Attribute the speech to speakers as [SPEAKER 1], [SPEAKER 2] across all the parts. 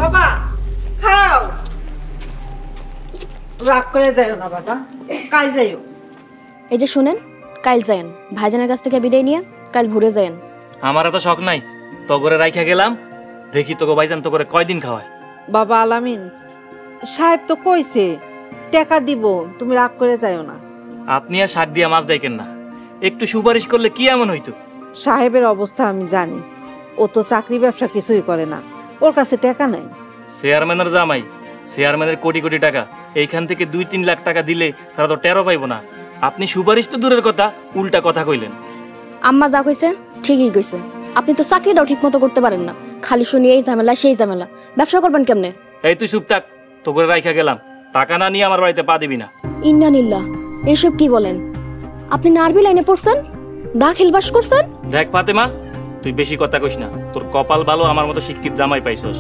[SPEAKER 1] বাবা খাও, রাগ করে যাইও না বাবা, কাল যাইও।
[SPEAKER 2] এই যে শুনেন, কাল যায়েন ভাইজানের কাছ থেকে বিদায় নিয়ে, কাল ভোরে যায়েন।
[SPEAKER 3] আমার এত শখ নাই, তো করে রাইখা গেলাম, দেখি তোকে ভাইজান তো করে কয়দিন খাওয়ায়।
[SPEAKER 1] বাবা আলামিন সাহেব তো কইছে টাকা দিব, তুমি রাগ করে যাইও না।
[SPEAKER 3] আপনি আর শাক দিয়া মাছ ডাইকেন না, একটু সুপারিশ করলে কি এমন হইতো।
[SPEAKER 1] সাহেবের অবস্থা আমি জানি, ও তো চাকরি ব্যবসা কিছুই করে না, ওর কাছে টাকা নাই।
[SPEAKER 3] চেয়ারম্যানের জামাই, চেয়ারম্যানের কোটি কোটি টাকা, এইখান থেকে 2-3 লাখ টাকা দিলে তারা তো 13 পাইব না। আপনি সুপারিশ তো দূরের কথা, উল্টা কথা কইলেন।
[SPEAKER 2] আম্মা যা কইছে ঠিকই কইছে, আপনি তো চাকরিটাও ঠিক মতো করতে পারেন না, খালি শুনি এই ঝামেলা সেই ঝামেলা, ব্যবসা করবেন কেমনে?
[SPEAKER 3] এই তুই চুপ থাক, তো করে রাইখা গেলাম, টাকা না নিয়ে আমার বাড়িতে পা দিবি না।
[SPEAKER 2] ইন্নানিল্লাহ, এসব কি বলেন? আপনি নারবি লাইনে পড়ছেন, দাখিল বাস করছেন?
[SPEAKER 3] দেখ ফাতেমা, তুই বেশি কথা কইস না, তোর কপাল ভালো আমার মতো শিক্ষিত জামাই পাইছস।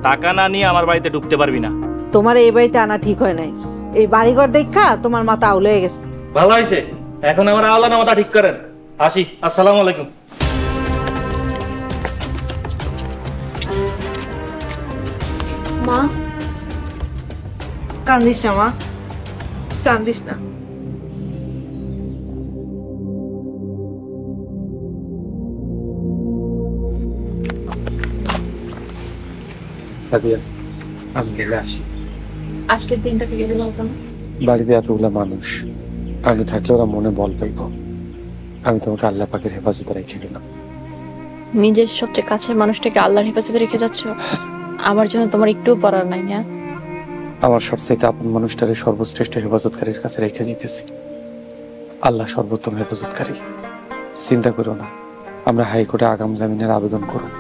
[SPEAKER 3] টাকা না নিয়ে আমার বাড়িতে ঢুকতে পারবি না।
[SPEAKER 1] তোমার এই বাড়িতে আনা ঠিক হয় নাই, এই বাড়িঘর দেখা তোমার মাথা আউলে হয়ে গেছে।
[SPEAKER 3] ভালো হয়েছে, এখন আমার আওলা নামাটা ঠিক করেন। আসি, আসসালামু আলাইকুম।
[SPEAKER 1] মা কান্দিস না, মা কান্দিস না।
[SPEAKER 4] সাদিয়া, আমি গেলে আসি।
[SPEAKER 2] আজকের দিনটা থেকে গেল কেন?
[SPEAKER 4] বাড়িতে এতগুলা মানুষ, আমি থাকলে ওরা মনে বল পাইব। আমি তোমাকে আল্লাহ পাকের হেফাজতে রেখে গেলাম।
[SPEAKER 5] নিজের সবচেয়ে কাছের মানুষটাকে আল্লাহর হেফাজতে রেখে যাচ্ছ, আমার জন্য তোমার একটুও পড়ার নাই না?
[SPEAKER 4] আমার সবচাইতে আপন মানুষটারে সর্বশ্রেষ্ঠ হেফাজতকারীর কাছে রেখে যেতেছি। আল্লাহ সর্বোত্তম হেফাজতকারী। চিন্তা করো না, আমরা হাইকোর্টে আগাম জামিনের আবেদন করব,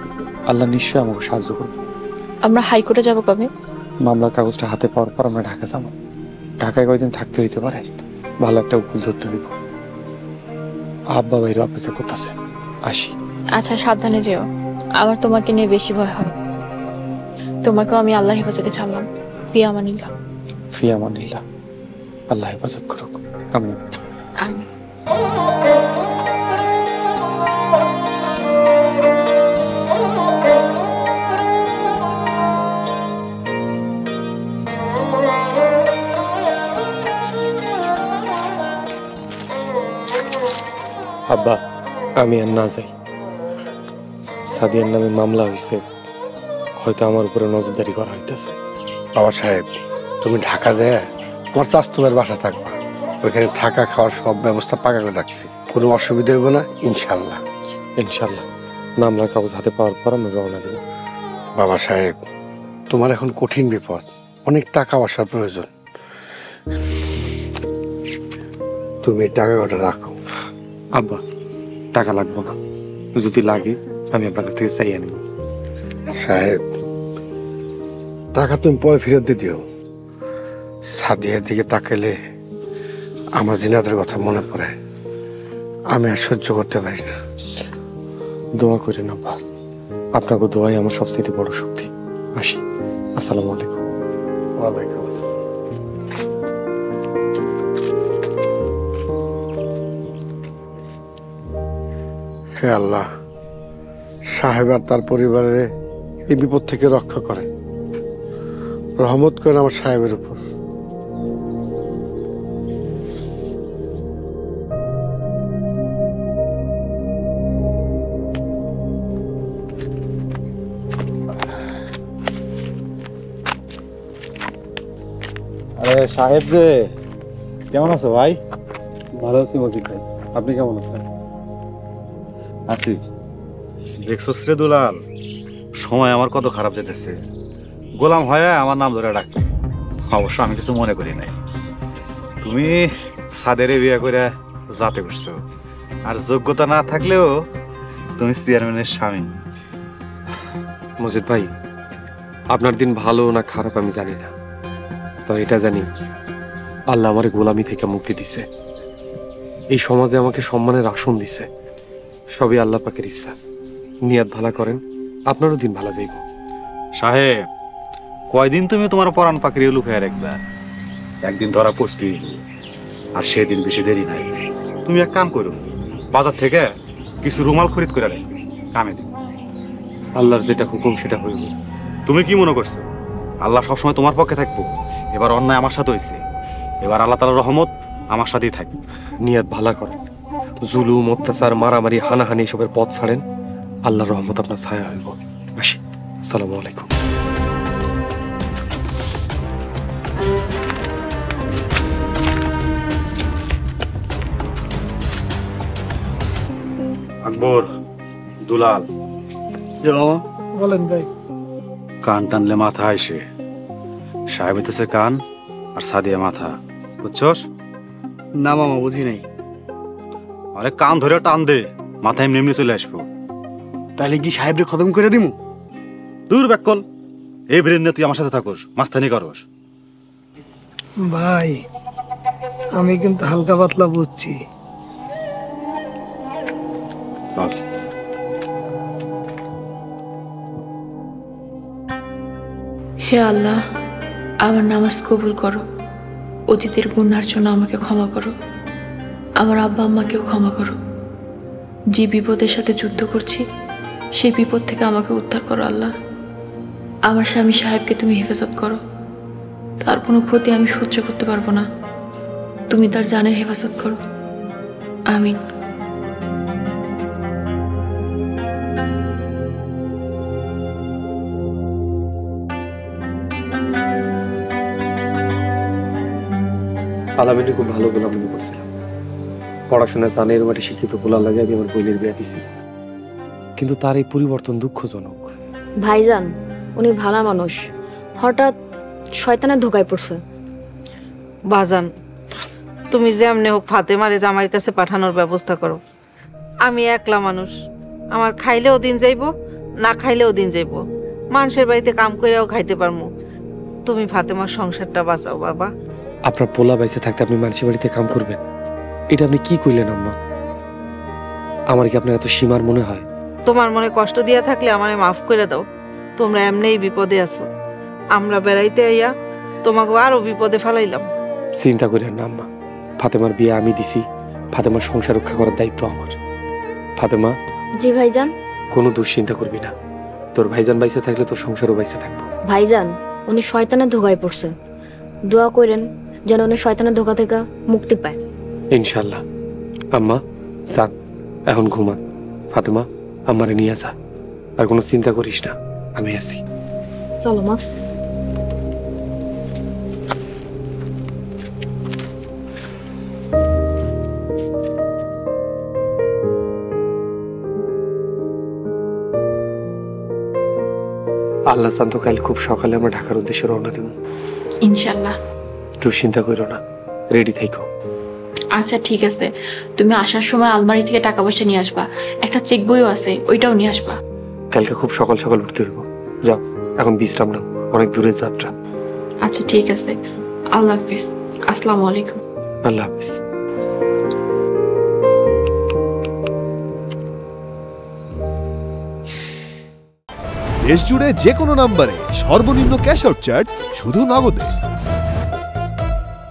[SPEAKER 4] আল্লাহ নিশ্চয়ই আমাকে সাহায্য করবে।
[SPEAKER 5] আমরা হাইকোর্টে যাব কবে?
[SPEAKER 4] মামলার কাগজটা হাতে পাওয়ার পর আমরা ঢাকা যাব। ঢাকায় কয়দিন থাকতে হইতে পারে, ভালো একটা উকিল ধরতে হইব। আব্বা বাইরে অপেক্ষা করতেছে, আসি।
[SPEAKER 5] আচ্ছা, সাবধানে যেও, আমার তোমাকে নিয়ে বেশি ভয় হয়। তোমাকেও আমি আল্লাহর হেফাজতে ছাড়লাম। ফি আমানিল্লাহ।
[SPEAKER 4] ফি আমানিল্লাহ। আল্লাহ হেফাজত করুক। আমিন।
[SPEAKER 5] আমিন।
[SPEAKER 4] আব্বা, আমি আর না যাই। সাদিয়ার নামে মামলা হয়েছে, হয়তো আমার উপরে নজরদারি করা হইতেছে।
[SPEAKER 6] বাবা সাহেব, তুমি ঢাকা দেয় আমার চাস্তমের বাসা থাকবা, ওইখানে থাকা খাওয়ার সব ব্যবস্থা পাকা করে রাখছি, কোনো অসুবিধা হইব না ইনশাল্লাহ।
[SPEAKER 4] ইনশাল্লাহ, মামলার কাগজ হাতে পাওয়ার পর আমি রওনা দেব।
[SPEAKER 6] বাবা সাহেব, তোমার এখন কঠিন বিপদ, অনেক টাকা পয়সার প্রয়োজন, তুমি টাকা কটা রাখো।
[SPEAKER 4] আব্বা, টাকা লাগবে না, যদি লাগে আমি আপনার কাছ থেকে চাইয়ে নেব।
[SPEAKER 6] সাহেব, টাকা তুমি পরে ফেরত দিয়ে দিও। সাদিয়ার দিকে তাকাইলে আমার জিনাতের কথা মনে পড়ে, আমি আর সহ্য করতে পারি না।
[SPEAKER 4] দোয়া করেন আব্বা, আপনাকে দোয়াই আমার সবচেয়ে বড় শক্তি। আসি, আসসালামু আলাইকুম।
[SPEAKER 6] ওয়ালাইকুম আসসালাম। হে আল্লাহ, সাহেব আর তার পরিবারের এই বিপদ থেকে রক্ষা করেন, রহমত করেন আমার সাহেবের উপর।
[SPEAKER 7] আরে সাহেব যে, কেমন আছো ভাই?
[SPEAKER 4] ভালো আছি মজিদ ভাই, আপনি কেমন আছেন?
[SPEAKER 7] আছি। দেখছো রে দুলাল, সময় আমার কত খারাপ যেতেছে। গোলাম হয়ে আমার নাম ধরে ডাকছে, অবশ্য আমি কিছু মনে করি নাই। তুমি সাদের বিয়ে করে যাতে করছো, আর যোগ্যতা না থাকলেও তুমি চেয়ারম্যানের স্বামী।
[SPEAKER 4] মজিদ ভাই, আপনার দিন ভালো না খারাপ আমি জানি না, তো এটা জানি আল্লাহ আমার গোলামি থেকে মুক্তি দিছে, এই সমাজে আমাকে সম্মানের আসন দিছে, সবই আল্লাহ পাকের ইচ্ছা। নিয়াত ভালো করেন, আপনারও দিন ভালো যাইব।
[SPEAKER 7] সাহেব, কয়দিন তুমি তোমার পরাণ পাকড়িয়ে লুকায় রাখবা, একদিন ধরা পড়তেই, আর সেদিন বেশি দেরি নাই। তুমি এক কাম করো, বাজার থেকে কিছু রুমাল খরিদ করে রাখ, কামে দিন।
[SPEAKER 4] আল্লাহর যেটা হুকুম সেটা হইব।
[SPEAKER 7] তুমি কি মনে করছো আল্লাহ সবসময় তোমার পক্ষে থাকবো। এবার অন্যায় আমার সাথে হয়েছে, এবার আল্লাহ তাআলার রহমত আমার সাথেই থাকবে।
[SPEAKER 4] নিয়ত ভালো করেন, জুলুম অত্যাচার মারামারি হানাহানি এসবের পথ ছাড়েন, আল্লাহর রহমত আপনার ছায়া হইব। আসি, আসসালামু আলাইকুম।
[SPEAKER 7] আকবর, দুলাল,
[SPEAKER 6] বলেন ভাই।
[SPEAKER 7] কান টানলে মাথা আইসে, সাহেব হইতেছে কান আর সাদিয়া মাথা, বুঝছস?
[SPEAKER 8] না মামা, বুঝি নাই।
[SPEAKER 7] আরে কান ধরে টান দে, মাথা এমনি এমনি চলে আসবো।
[SPEAKER 8] তাহলে কি সাহেবরে খতম করে দিমু?
[SPEAKER 7] দূর ব্যাকল, এই ব্রেন নিয়ে তুই আমার সাথে থাকোস, মাস্তানি করস।
[SPEAKER 9] ভাই আমি কিন্তু হালকা পাতলা বুঝছি।
[SPEAKER 7] চল।
[SPEAKER 5] হে আল্লাহ, আমার নামাজ কবুল করো। অতীতের গুনার জন্য আমাকে ক্ষমা করো। আমার আব্বা আম্মাকেও ক্ষমা করো। যে বিপদের সাথে যুদ্ধ করছি সেই বিপদ থেকে আমাকে উদ্ধার করো আল্লাহ। আমার স্বামী সাহেবকে তুমি হেফাজত করো। তার কোনো ক্ষতি আমি সহ্য করতে পারবো না। তুমি তার জানের হেফাজত করো। আমিন।
[SPEAKER 4] আলামিনী খুব ভালো গোলাম মনে করছিলাম। পড়াশোনা জানে এর মাঠে শিক্ষিত গোলাম লাগে আমি আমার বইনের বিয়া দিছি, কিন্তু তার এই পরিবর্তন দুঃখজনক।
[SPEAKER 2] ভাইজান উনি ভালো মানুষ, হঠাৎ শয়তানের ধোকায় পড়ছে।
[SPEAKER 1] বাজান, তুমি যেমনি হোক ফাতেমারে জামাইয়ের কাছে পাঠানোর ব্যবস্থা করো। আমি একলা মানুষ, আমার খাইলেও দিন যাইব, না খাইলেও দিন যাইব। মানুষের বাড়িতে কাম করেও খাইতে পারমু। তুমি ফাতেমার সংসারটা বাঁচাও বাবা।
[SPEAKER 4] আপনার পোলা বাইসে থাকতে আপনি মানুষের বাড়িতে কাম করবেন, এটা আপনি কি কইলেন আম্মা? আমার কি আপনার এত সীমার মনে হয়?
[SPEAKER 1] তোমার মনে কষ্ট দিয়া থাকলে আমারে মাফ করে দাও। তোমরা এমনিই বিপদে আছো, আমরা বেড়াইতে আইয়া তোমাকে আরো বিপদে ফেলাইলাম।
[SPEAKER 4] চিন্তা করেন না আম্মা, ফাতেমার বিয়ে আমি দিছি, ফাতেমার সংসার রক্ষা করার দায়িত্ব আমার। ফাতেমা,
[SPEAKER 2] জি ভাইজান।
[SPEAKER 4] কোনো দুশ্চিন্তা করবি না, তোর ভাইজান বাইসে থাকলে তোর সংসারও বাইসে থাকবো।
[SPEAKER 2] ভাইজান উনি শয়তানের ধোকায় পড়ছে, দোয়া করেন যেন উনি শয়তানের ধোকা থেকে মুক্তি পায়।
[SPEAKER 4] ইনশাল্লাহ। আম্মা সান, এখন ঘুমা। ফাতেমা, আমারে নিয়ে যা, আর কোনো চিন্তা করিস না, আমি আছি।
[SPEAKER 2] চলো মা।
[SPEAKER 4] আল্লাহ জানতো কাল খুব সকালে আমরা ঢাকার উদ্দেশ্যে রওনা দেব।
[SPEAKER 5] ইনশাল্লাহ।
[SPEAKER 4] দুশ্চিন্তা করো না, রেডি থেকো।
[SPEAKER 5] আচ্ছা ঠিক আছে, তুমি আসার সময় আলমারি থেকে টাকা পয়সা নিয়ে আসবা। একটা চেক বইও আছে, ওইটাও নিয়ে আসবা।
[SPEAKER 4] কালকে খুব সকাল সকাল উঠতে হইব। যাও এখন বিশ্রাম নাও, অনেক দূরের যাত্রা।
[SPEAKER 5] আচ্ছা ঠিক আছে, আল্লাহ হাফিজ। আসসালামু আলাইকুম।
[SPEAKER 4] আল্লাহ হাফিজ।
[SPEAKER 10] দেশ জুড়ে যে কোনো নম্বরে সর্বনিম্ন ক্যাশ আউট চার্জ শুধু নগদে।